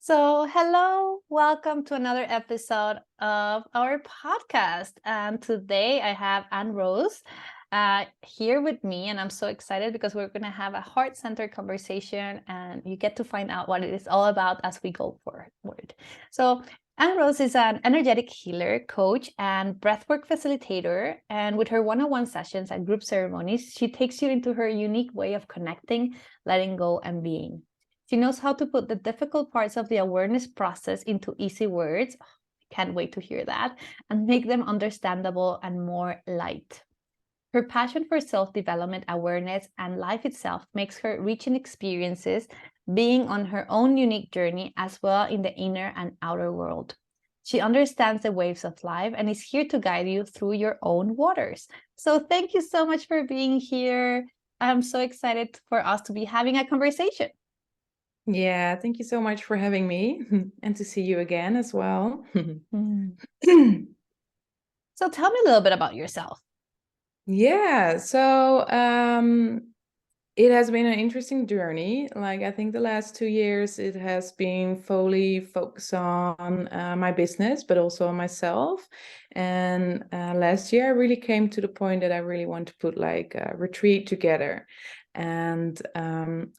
So, hello, welcome to another episode of our podcast. And today I have Anne-Roos here with me, and I'm so excited because we're going to have a heart-centered conversation, and you get to find out what it is all about as we go forward. So, Anne-Roos is an energetic healer, coach, and breathwork facilitator. And with her one-on-one sessions and group ceremonies, she takes you into her unique way of connecting, letting go, and being. She knows how to put the difficult parts of the awareness process into easy words. Oh, I can't wait to hear that. And make them understandable and more light. Her passion for self-development, awareness, and life itself makes her rich in experiences, being on her own unique journey as well in the inner and outer world. She understands the waves of life and is here to guide you through your own waters. So thank you so much for being here. I'm so excited for us to be having a conversation. Yeah, thank you so much for having me and to see you again as well. So tell me a little bit about yourself. Yeah, so it has been an interesting journey. Like, I think the last 2 years, it has been fully focused on my business, but also on myself. And last year, I really came to the point that I really want to put like a retreat together. And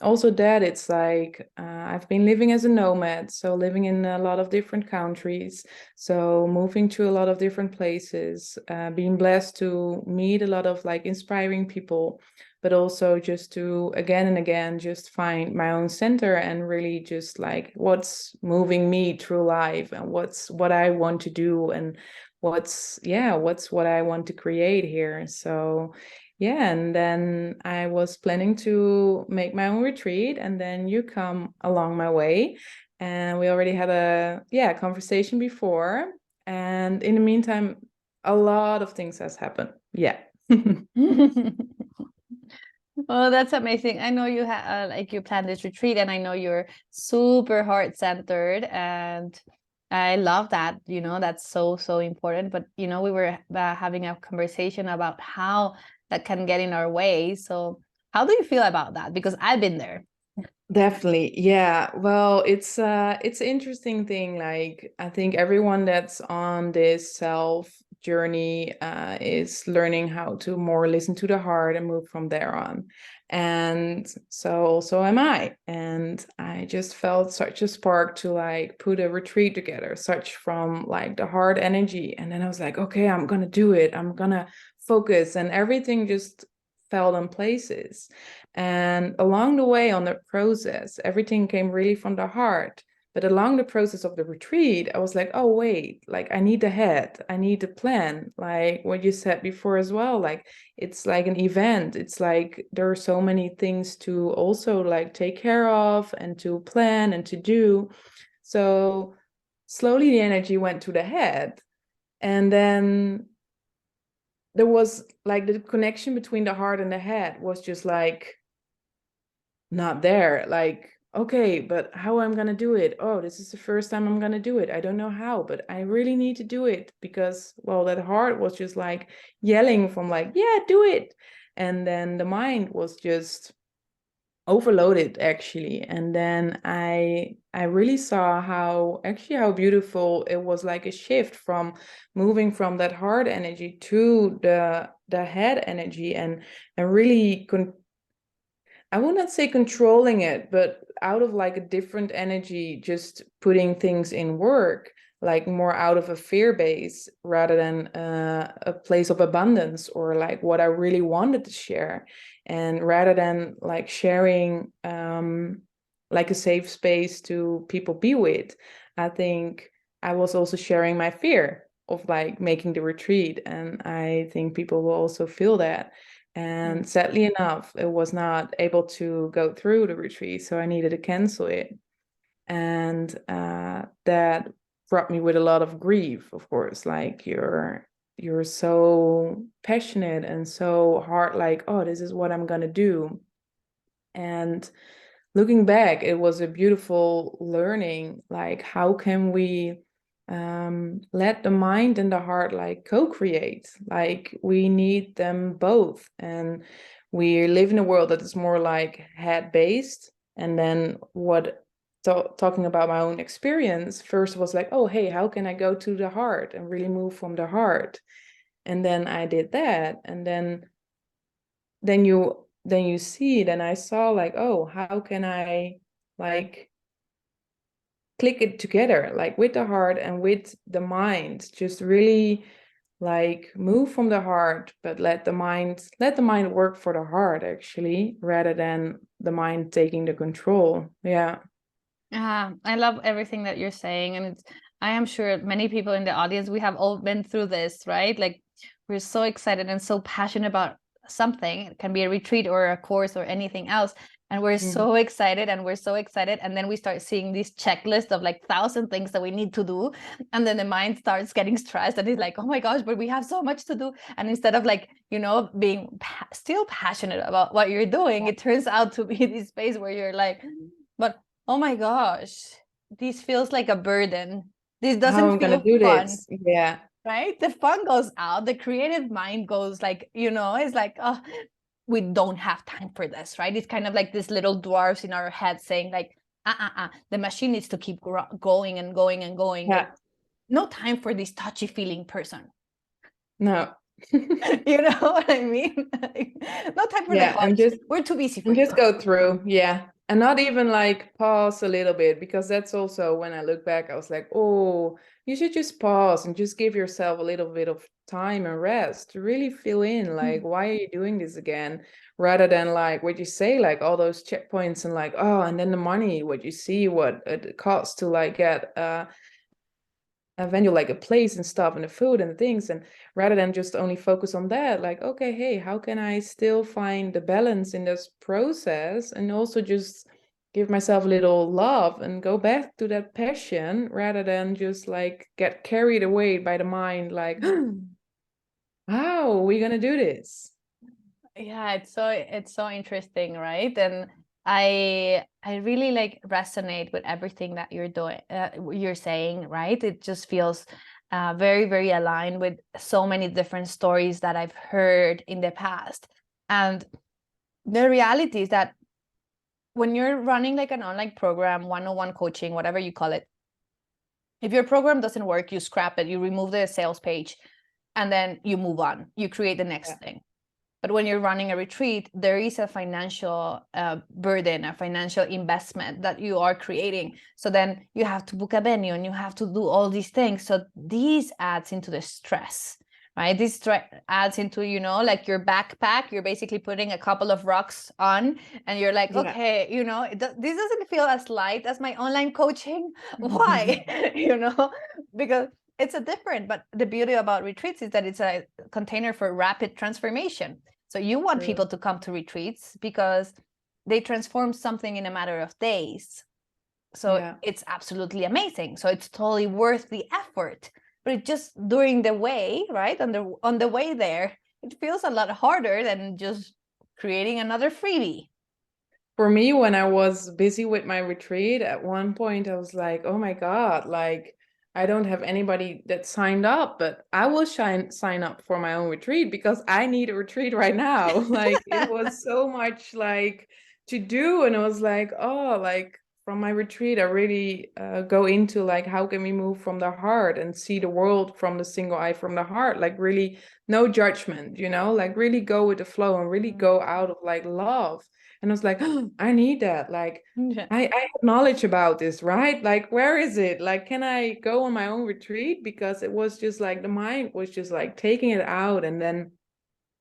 also that it's like I've been living as a nomad, so living in a lot of different countries, so moving to a lot of different places, being blessed to meet a lot of like inspiring people, but also just to again and again just find my own center and really just like what's moving me through life and what's what I want to do and what's what I want to create here. So yeah, and then I was planning to make my own retreat, and then you come along my way, and we already had a conversation before, and in the meantime a lot of things has happened. Oh, that's amazing. I know you have like you planned this retreat, and I know you're super heart-centered, and I love that. That's so important. But we were having a conversation about how that can get in our way. So how do you feel about that? Because I've been there. Definitely. Yeah. Well, it's an interesting thing. Like, I think everyone that's on this self journey is learning how to more listen to the heart and move from there on. And so am I. And I just felt such a spark to like put a retreat together, such from like the heart energy. And then I was like, okay, I'm gonna do it. I'm gonna focus, and everything just fell in places. And along the way on the process, everything came really from the heart. But along the process of the retreat, I was like, oh, wait, like I need the head, I need the plan. Like what you said before as well, like it's like an event. It's like there are so many things to also like take care of and to plan and to do. So slowly the energy went to the head. And then there was like the connection between the heart and the head was just like not there. Like, okay, but how I'm gonna do it? Oh, this is the first time I'm gonna do it. I don't know how, but I really need to do it because, well, that heart was just like yelling from like, yeah, do it. And then the mind was just overloaded actually. And then I really saw how beautiful it was, like a shift from moving from that heart energy to the head energy, and really I would not say controlling it, but out of like a different energy, just putting things in work, like more out of a fear base rather than a place of abundance, or like what I really wanted to share. And rather than like sharing like a safe space to people be with, I think I was also sharing my fear of like making the retreat. And I think people will also feel that. And sadly enough, it was not able to go through the retreat, so I needed to cancel it. And that brought me with a lot of grief, of course. Like you're so passionate and so hard, like, oh, this is what I'm gonna do. And looking back, it was a beautiful learning. Like, how can we let the mind and the heart like co-create? Like, we need them both. And we live in a world that is more like head based. And then what talking about my own experience, first was like, oh, hey, how can I go to the heart and really move from the heart? And then I did that. And then you see, then I saw like, oh, how can I like click it together, like with the heart and with the mind, just really like move from the heart, but let the mind work for the heart actually, rather than the mind taking the control. Yeah. I love everything that you're saying. And I am sure many people in the audience, we have all been through this, right? Like we're so excited and so passionate about something. It can be a retreat or a course or anything else. And we're so excited and we're so excited. And then we start seeing this checklist of like 1,000 things that we need to do. And then the mind starts getting stressed and it's like, oh my gosh, but we have so much to do. And instead of like, being still passionate about what you're doing, it turns out to be this space where you're like, but oh my gosh, this feels like a burden. This How doesn't I'm gonna feel do fun, this? Yeah. right? The fun goes out. The creative mind goes like, it's like, oh, we don't have time for this, right? It's kind of like this little dwarfs in our head saying like, the machine needs to keep going and going and going. Yeah. Like, no time for this touchy feeling person. No. You know what I mean? No time for the Yeah, hugs. We're too busy for and you. just go through. Yeah. And not even like pause a little bit, because that's also when I look back, I was like, oh, you should just pause and just give yourself a little bit of time and rest to really feel in, like, why are you doing this again? Rather than like what you say, like all those checkpoints and like, oh, and then the money, what you see, what it costs to like get a venue, like a place and stuff and the food and the things, and rather than just only focus on that, like, okay, hey, how can I still find the balance in this process, and also just give myself a little love and go back to that passion, rather than just like get carried away by the mind, like, how are we gonna do this? Yeah, it's so interesting, right? And I really like resonate with everything that you're doing, you're saying, right? It just feels very, very aligned with so many different stories that I've heard in the past. And the reality is that when you're running like an online program, one-on-one coaching, whatever you call it, if your program doesn't work, you scrap it, you remove the sales page, and then you move on. You create the next thing. But when you're running a retreat, there is a financial burden, a financial investment that you are creating. So then you have to book a venue and you have to do all these things. So this adds into the stress, right? This adds into, like your backpack. You're basically putting a couple of rocks on and you're like, okay, this doesn't feel as light as my online coaching. Why? Because it's a different, but the beauty about retreats is that it's a container for rapid transformation. So you want people to come to retreats because they transform something in a matter of days. So it's absolutely amazing. So it's totally worth the effort. But it just during the way, right? On the way there, it feels a lot harder than just creating another freebie. For me, when I was busy with my retreat, at one point I was like, oh my God, like I don't have anybody that signed up, but I will sign up for my own retreat because I need a retreat right now. Like it was so much like to do. And it was like, oh, like from my retreat, I really go into like, how can we move from the heart and see the world from the single eye from the heart? Like really no judgment, like really go with the flow and really go out of like love. And I was like, oh, I need that. Like, I have knowledge about this, right? Like, where is it? Like, can I go on my own retreat? Because it was just like the mind was just like taking it out. And then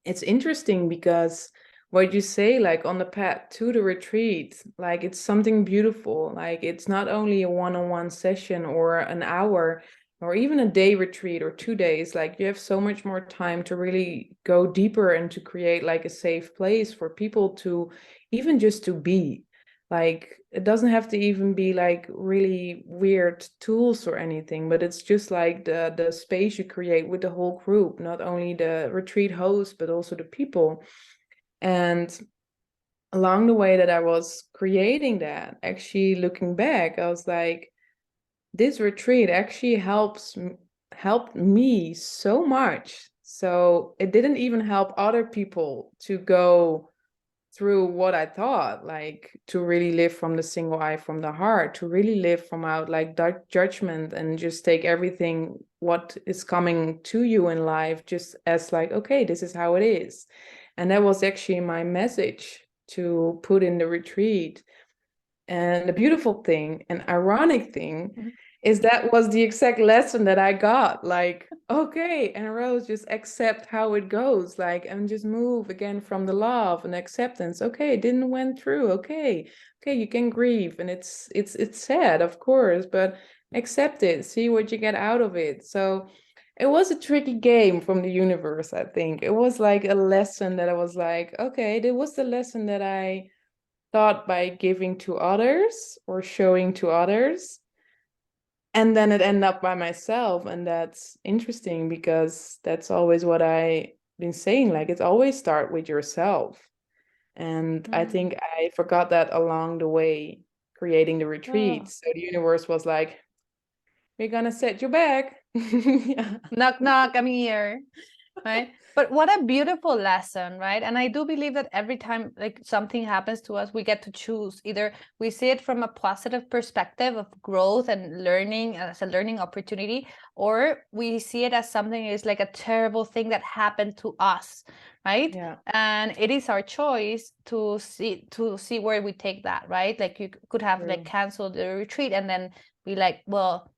it's interesting because what you say, like on the path to the retreat, like it's something beautiful. Like, it's not only a one-on-one session or an hour or even a day retreat or 2 days. Like, you have so much more time to really go deeper and to create like a safe place for people to even just to be. Like, it doesn't have to even be like really weird tools or anything, but it's just like the space you create with the whole group, not only the retreat host but also the people. And along the way that I was creating that, actually looking back, I was like, this retreat actually helped me so much. So it didn't even help other people to go through what I thought, like to really live from the single eye from the heart, to really live from out like judgment and just take everything what is coming to you in life just as like, okay, this is how it is. And that was actually my message to put in the retreat. And the beautiful thing and ironic thing Mhm. is that was the exact lesson that I got. Like, okay, Anne-Roos, just accept how it goes. Like, and just move again from the love and acceptance. Okay, it didn't went through. Okay, you can grieve, and it's sad, of course, but accept it. See what you get out of it. So it was a tricky game from the universe, I think. It was like a lesson that I was like, okay, it was the lesson that I thought by giving to others or showing to others, and then it ended up by myself. And that's interesting because that's always what I've been saying, like it's always start with yourself. And I think I forgot that along the way creating the retreat. Oh. So the universe was like, we're gonna set you back. Yeah. Knock, knock, I'm here. Right. But what a beautiful lesson, right? And I do believe that every time like something happens to us, we get to choose. Either we see it from a positive perspective of growth and learning as a learning opportunity, or we see it as something is like a terrible thing that happened to us, right? Yeah. And it is our choice to see where we take that, right? Like you could have like True. canceled the retreat and then be like, well,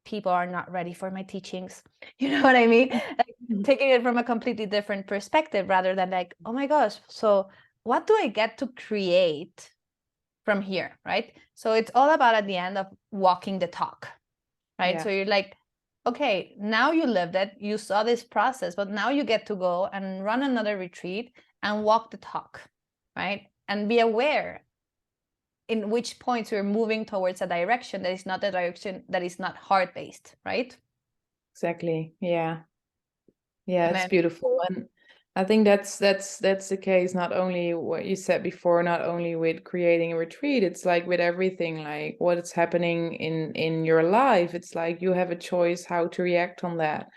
people are not ready for my teachings. You know what I mean? Like taking it from a completely different perspective rather than like, oh my gosh, so what do I get to create from here, right? So it's all about at the end of walking the talk, right? Yeah. So you're like, okay, now you lived it, you saw this process, but now you get to go and run another retreat and walk the talk, right? And be aware in which points we're moving towards a direction that is not the direction that is not heart-based, right? Exactly. Yeah. Yeah, And it's then, beautiful. And I think that's the case, not only what you said before, not only with creating a retreat, it's like with everything, like what is happening in your life. It's like you have a choice how to react on that.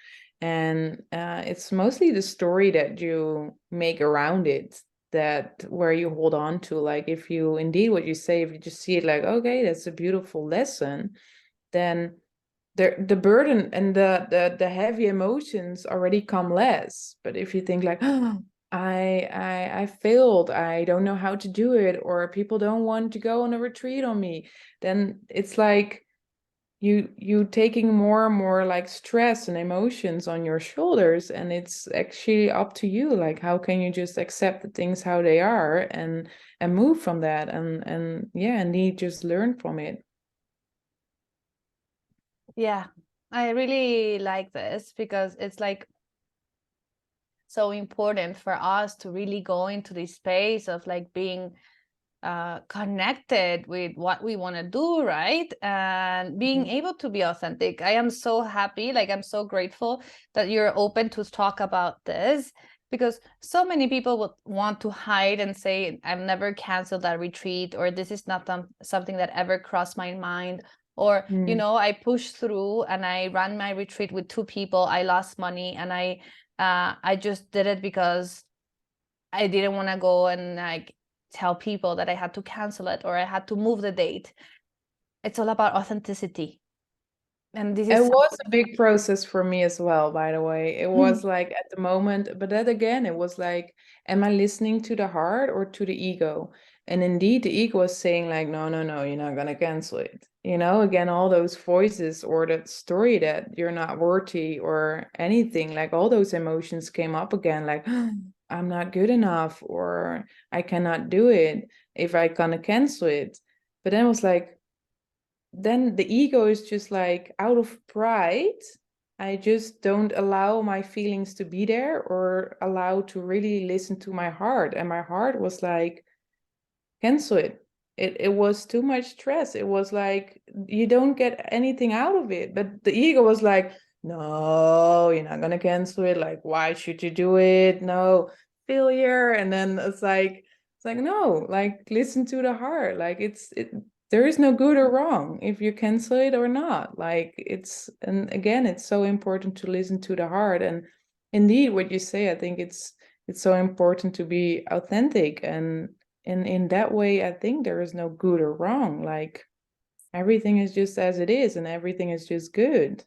And it's mostly the story that you make around it, that where you hold on to. Like if you indeed what you say, if you just see it like, okay, that's a beautiful lesson, then the burden and the heavy emotions already come less. But if you think like, oh, I failed, I don't know how to do it, or people don't want to go on a retreat on me, then it's like you taking more and more like stress and emotions on your shoulders. And it's actually up to you, like how can you just accept the things how they are and move from that, and yeah, indeed just learn from it. yeah, I really like this because it's like so important for us to really go into this space of like being connected with what we want to do, right? And being able to be authentic. I am so happy, like I'm so grateful that you're open to talk about this, because so many people would want to hide and say, I've never canceled that retreat, or this is not something that ever crossed my mind, or you Mm. know, I pushed through and I ran my retreat with 2 people, I lost money, and I just did it because I didn't want to go and like tell people that I had to cancel it or I had to move the date. It's all about authenticity. And this It is was a big process for me as well, by the way. It was something. like at the moment, but then again, it was like, am I listening to the heart or to the ego? And indeed, the ego was saying, like, no, no, no, you're not gonna cancel it. You know, again, all those voices or that story that you're not worthy or anything, like all those emotions came up again, like, I'm not good enough, or I cannot do it if I gonna cancel it. But then it was like, then the ego is just like out of pride. I just don't allow my feelings to be there or allow to really listen to my heart. And my heart was like, cancel it. It was too much stress. It was like you don't get anything out of it. But the ego was like, no, you're not gonna cancel it. Like, why should you do it? No, failure. And then it's like no, like listen to the heart. Like there is no good or wrong if you cancel it or not. Like and again, it's so important to listen to the heart. And indeed, what you say, I think it's so important to be authentic. And in that way, I think there is no good or wrong. Like everything is just as it is, and everything is just good.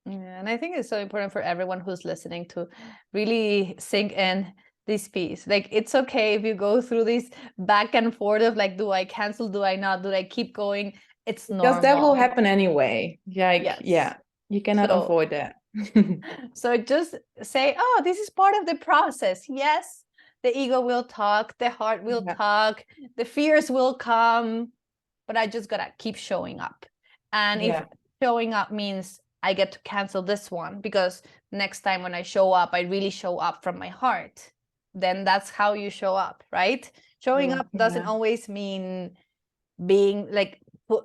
Yeah, and I think it's so important for everyone who's listening to really sink in this piece. Like, it's okay if you go through this back and forth of like, do I cancel? Do I not? Do I keep going? It's Because that will normal. happen anyway. Like, Yes. yeah, you cannot So, avoid that. so just say, oh, this is part of the process. Yes, the ego will talk, the heart will Yeah. talk, the fears will come, but I just gotta keep showing up. And if Yeah. showing up means I get to cancel this one because next time when I show up, I really show up from my heart, then that's how you show up, right? Showing True. up doesn't Yeah. always mean being like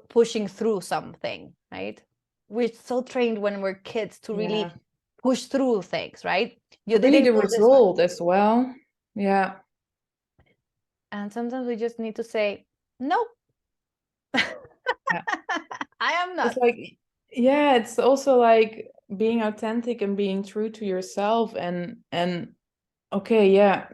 pushing through something, right? We're so trained when we're kids to Yeah. really push through things, right? You Really didn't the do this one. result as well. Yeah. And sometimes we just need to say, no, Yeah. I am It's not. like, yeah, it's also like being authentic and being true to yourself. And okay, yeah,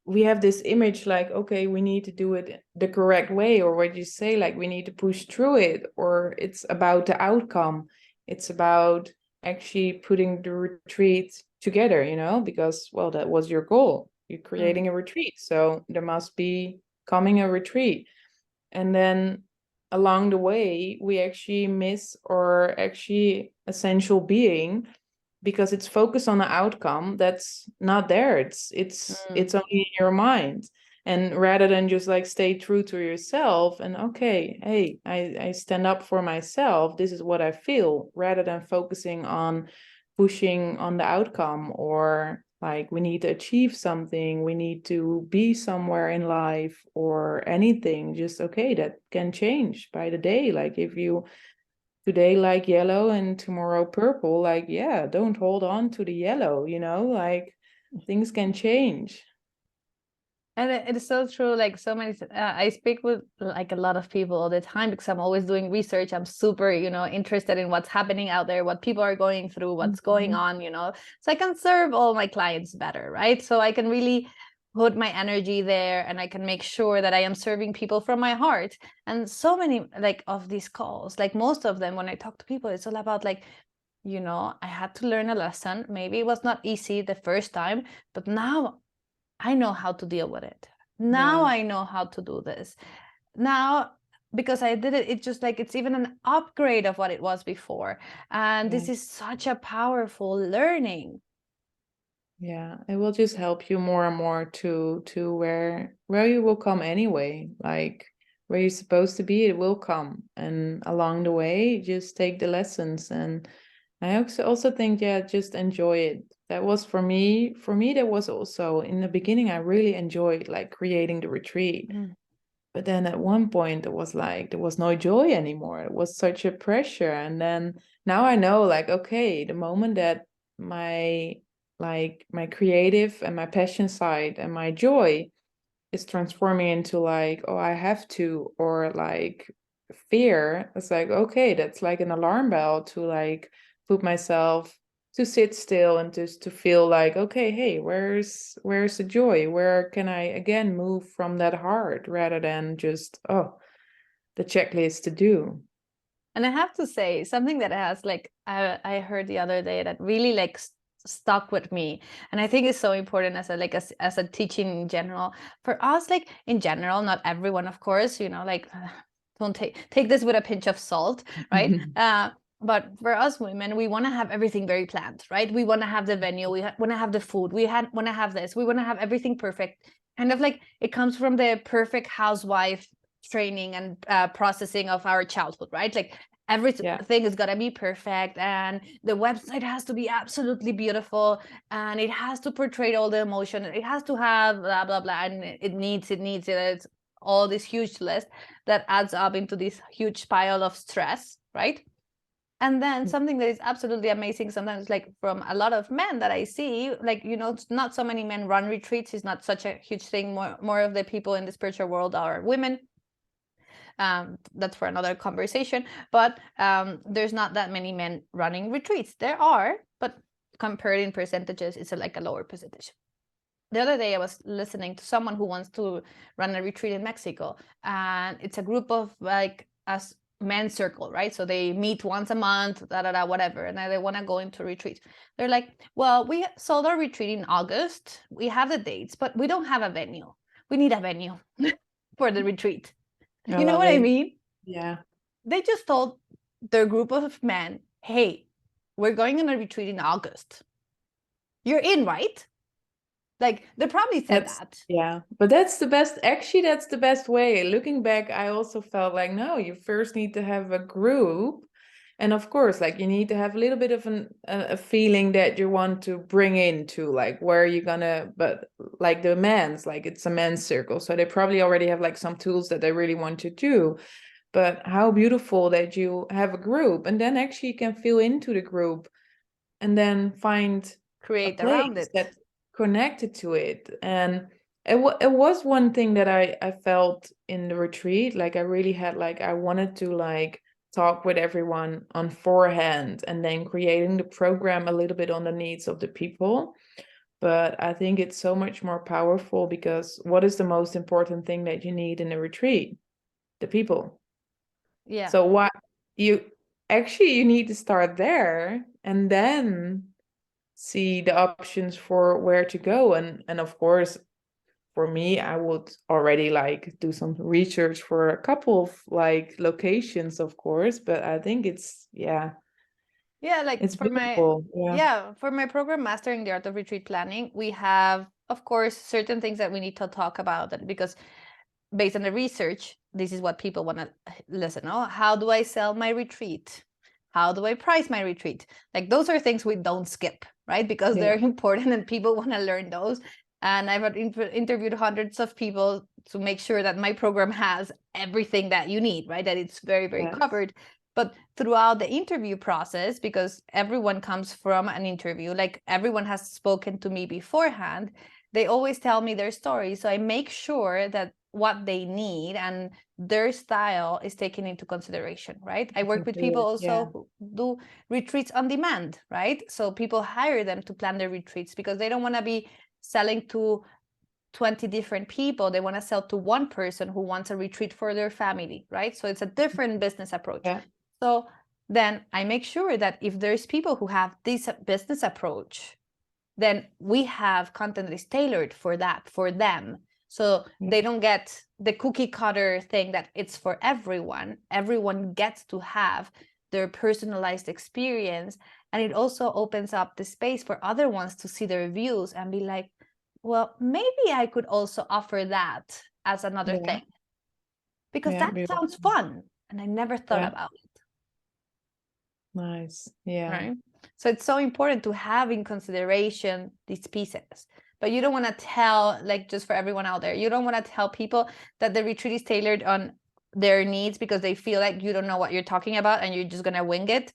we have this image like, okay, we need to do it the correct way, or what you say, like we need to push through it, or it's about the outcome. It's about actually putting the retreat together, because, well, that was your goal. You're Mm. creating a retreat, so there must be coming a retreat. And then along the way, we actually miss our actually essential being, because it's focused on the outcome that's not there. It's Mm. only in your mind. And rather than just like stay true to yourself and, okay, hey, I stand up for myself, this is what I feel, rather than focusing on pushing on the outcome, or like we need to achieve something, we need to be somewhere in life or anything. Just, okay, that can change by the day. Like if you today like yellow and tomorrow purple, like, yeah, don't hold on to the yellow, like things can change. And it is so true. Like so many, I speak with like a lot of people all the time because I'm always doing research. I'm super, interested in what's happening out there, what people are going through, what's going Mhm. on, so I can serve all my clients better, right? So I can really put my energy there and I can make sure that I am serving people from my heart. And so many like of these calls, like most of them, when I talk to people, it's all about like, I had to learn a lesson. Maybe it was not easy the first time, but now I know how to deal with it. Now Yeah. I know how to do this. Now, because I did it, it's just like it's even an upgrade of what it was before. And Yeah. this is such a powerful learning. Yeah, it will just help you more and more to where you will come anyway. Like where you're supposed to be, it will come. And along the way, just take the lessons. And I also think, yeah, just enjoy it. That was for me. For me, that was also in the beginning, I really enjoyed like creating the retreat. Mm. But then at one point, it was like there was no joy anymore. It was such a pressure. And then now I know, like, okay, the moment that my my creative and my passion side and my joy is transforming into like, oh, I have to, or like fear, it's like, okay, that's like an alarm bell to like put myself to sit still and just to feel like, okay, hey, where's the joy? Where can I again move from that heart, rather than just, oh, the checklist to do. And I have to say something that has like I heard the other day that really like stuck with me, and I think is so important as a like as a teaching in general for us. Like in general, not everyone, of course. Like don't take this with a pinch of salt, right? But for us women, we want to have everything very planned, right? We want to have the venue, we want to have the food, want to have this, we want to have everything perfect. Kind of like it comes from the perfect housewife training and processing of our childhood, right? Like Yeah. everything is gonna be perfect, and the website has to be absolutely beautiful, and it has to portray all the emotion. It has to have blah blah blah, and it needs it. It's all this huge list that adds up into this huge pile of stress, right? And then something that is absolutely amazing sometimes, like from a lot of men that I see, like not so many men run retreats. It's not such a huge thing. More of the people in the spiritual world are women. That's for another conversation. But there's not that many men running retreats. There are, but compared in percentages, it's like a lower percentage. the other day I was listening to someone who wants to run a retreat in Mexico, and it's a group of like us men's circle, right? So they meet once a month, whatever, and they want to go into retreat. They're like, well, we sold our retreat in August. We have the dates, but we don't have a venue. We need a venue for the retreat. I You know love what I it. mean? Yeah. They just told their group of men, hey, we're going on a retreat in August. You're in, right? Like they probably said that. Yeah, but that's the best, actually, that's the best way. Looking back, I also felt like, no, you first need to have a group. And of course, like you need to have a little bit of a feeling that you want to bring into like where you're gonna, but like the men's, like it's a men's circle. So they probably already have like some tools that they really want to do. But how beautiful that you have a group and then actually you can feel into the group and then find a Create around place it. that's connected to it. And it was one thing that I felt in the retreat. Like I really had like, I wanted to like talk with everyone on forehand and then creating the program a little bit on the needs of the people. But I think it's so much more powerful because what is the most important thing that you need in a retreat? The people. Yeah. So what you actually you need to start there and then see the options for where to go. And of course, for me, I would already like do some research for a couple of like locations, of course, but I think it's Like it's for my beautiful. for my program Mastering the Art of Retreat Planning, we have of course certain things that we need to talk about, and because based on the research, this is what people want to listen. Oh, how do I sell my retreat? How do I price my retreat? Like those are things we don't skip, right? Because they're important and people want to learn those. And I've interviewed hundreds of people to make sure that my program has everything that you need, right? That it's very, very covered. But throughout the interview process, because everyone comes from an interview, like everyone has spoken to me beforehand, they always tell me their story. So I make sure that what they need and their style is taken into consideration, right? I work with people also who do retreats on demand, right? So people hire them to plan their retreats because they don't want to be selling to 20 different people. They want to sell to one person who wants a retreat for their family, right? So it's a different business approach. So then I make sure that if there's people who have this business approach, then we have content that is tailored for that, for them. So they don't get the cookie cutter thing that it's for everyone. Everyone gets to have their personalized experience. And it also opens up the space for other ones to see their views and be like, well, maybe I could also offer that as another thing. Because that sounds fun. And I never thought about it. Nice. Yeah. Right. So it's so important to have in consideration these pieces. But you don't want to tell, like, just for everyone out there, you don't want to tell people that the retreat is tailored on their needs because they feel like you don't know what you're talking about and you're just going to wing it.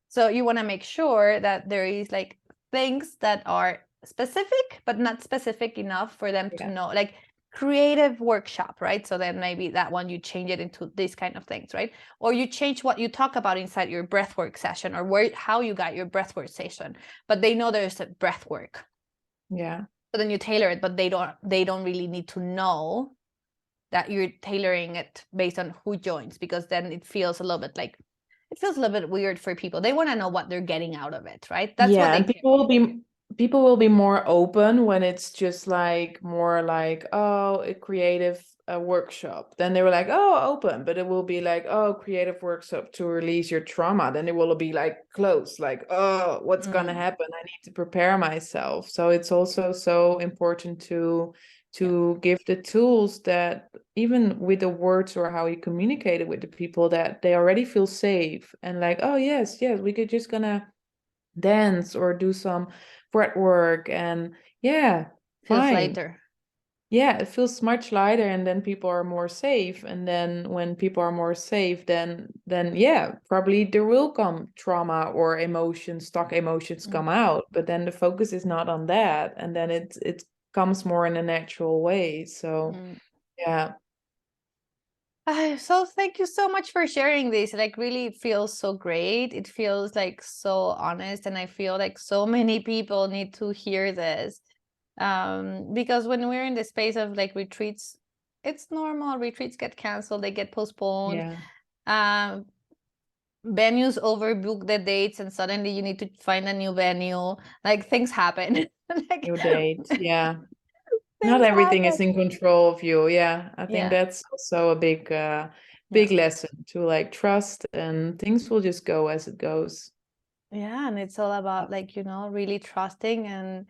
So you want to make sure that there is like things that are specific, but not specific enough for them to know, like creative workshop, right? So then maybe that one you change it into these kind of things, right? Or you change what you talk about inside your breathwork session or how you got your breathwork session, but they know there's a breathwork. Yeah. So then you tailor it, but they don't really need to know that you're tailoring it based on who joins, because then it feels a little bit like, it feels a little bit weird for people. They want to know what they're getting out of it, right? That's what they and people will be more open when it's just like more like, oh, a creative workshop. Then they were like, oh, open, but it will be like, oh, creative workshop to release your trauma. Then it will be like closed, like, oh, what's gonna happen? I need to prepare myself. So it's also so important to give the tools that even with the words or how you communicate it with the people, that they already feel safe and like, oh yes, we could just gonna dance or do some breath work, and feels fine. lighter. It feels much lighter, and then people are more safe. And then when people are more safe, then probably there will come trauma or stuck emotions come out, but then the focus is not on that, and then it comes more in a natural way. So So thank you so much for sharing this. Like really it feels so great. It feels like so honest, and I feel like so many people need to hear this. Because when we're in the space of like retreats, it's normal. Retreats get canceled, they get postponed. Yeah. Venues overbook the dates, and suddenly you need to find a new venue. Like things happen. Like New date. Yeah. Not things everything is happen. in control of you. Yeah. I think Yeah, that's also a big yeah, lesson to like trust, and things will just go as it goes. yeah. And it's all about like, you know, really trusting and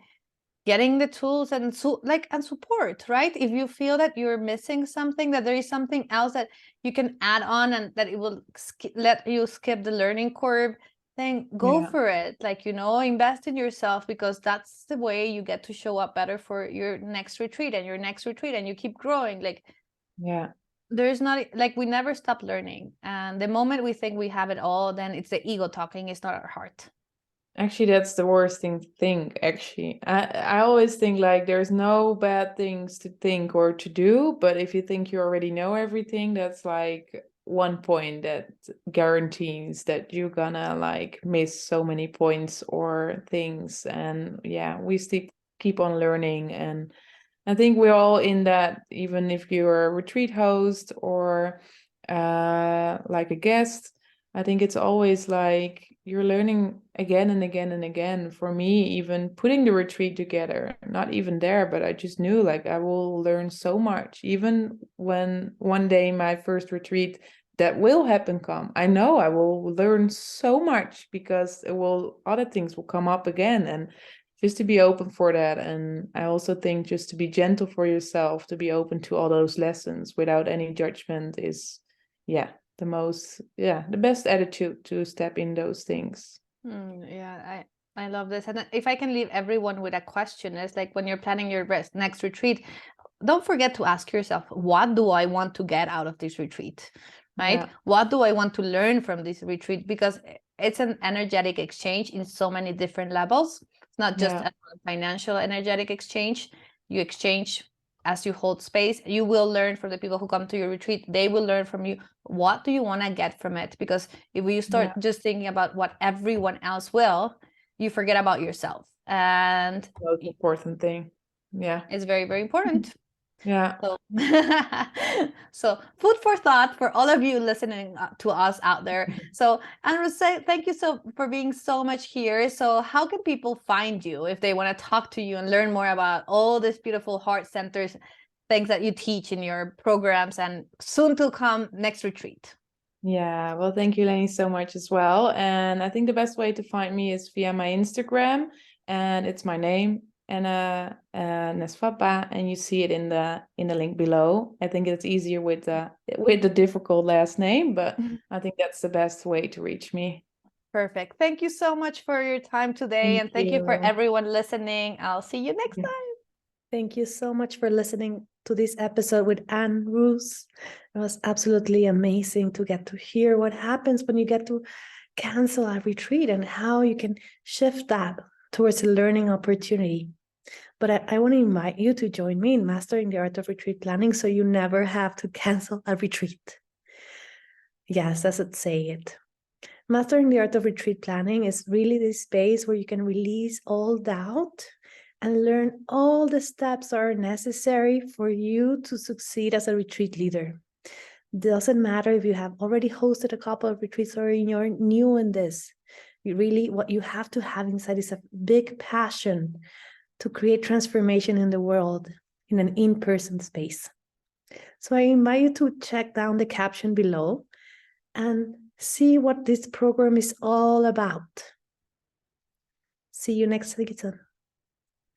getting the tools and and support, right? If you feel that you're missing something, that there is something else that you can add on and that it will let you skip the learning curve, then go Yeah. for it. Like, you know, invest in yourself, because that's the way you get to show up better for your next retreat and your next retreat, and you keep growing. Like, Yeah. there's not, like, we never stop learning, and the moment we think we have it all, then it's the ego talking, it's not our heart. Actually, that's the worst thing to think, actually. I always think like there's no bad things to think or to do, but if you think you already know everything, that's like one point that guarantees that you're gonna like miss so many points or things. And yeah, we still keep on learning. And I think we're all in that, even if you're a retreat host or like a guest. I think it's always like you're learning again and again and again. For me, even putting the retreat together, not even there, but I just knew like I will learn so much. Even when one day my first retreat that will happen come, I know I will learn so much, because it will, other things will come up again. And just to be open for that. And I also think just to be gentle for yourself, to be open to all those lessons without any judgment is, yeah, the best attitude to step in those things. Yeah, I love this. And if I can leave everyone with a question, is like when you're planning your next retreat, don't forget to ask yourself, what do I want to get out of this retreat? Right? Yeah. What do I want to learn from this retreat? Because it's an energetic exchange in so many different levels. It's not just Yeah. a financial energetic exchange. You exchange as you hold space. You will learn from the people who come to your retreat. They will learn from you. What do you want to get from it? Because if you start Yeah. just thinking about what everyone else will, you forget about yourself. And Most important thing. Yeah. it's very, very important. Yeah. So, so food for thought for all of you listening to us out there. So, Anne-Roos, thank you so for being so much here. So, how can people find you if they want to talk to you and learn more about all this beautiful heart centers, things that you teach in your programs and soon to come next retreat? Yeah. Well, thank you, Lenny, so much as well. And I think the best way to find me is via my Instagram, and it's my name, Nesvadba, and you see it in the link below. I think it's easier with the difficult last name, but I think that's the best way to reach me. Perfect. Thank you so much for your time today. Thank And thank you for you. everyone listening. I'll see you next Yeah. time. Thank you so much for listening to this episode with Anne-Roos. It was absolutely amazing to get to hear what happens when you get to cancel a retreat and how you can shift that towards a learning opportunity. But I want to invite you to join me in mastering the art of retreat planning so you never have to cancel a retreat. Yes, as it say it. Mastering the art of retreat planning is really the space where you can release all doubt and learn all the steps that are necessary for you to succeed as a retreat leader. Doesn't matter if you have already hosted a couple of retreats or you're new in this. What you have to have inside is a big passion to create transformation in the world in an in-person space. So I invite you to check down the caption below and see what this program is all about. See you next season.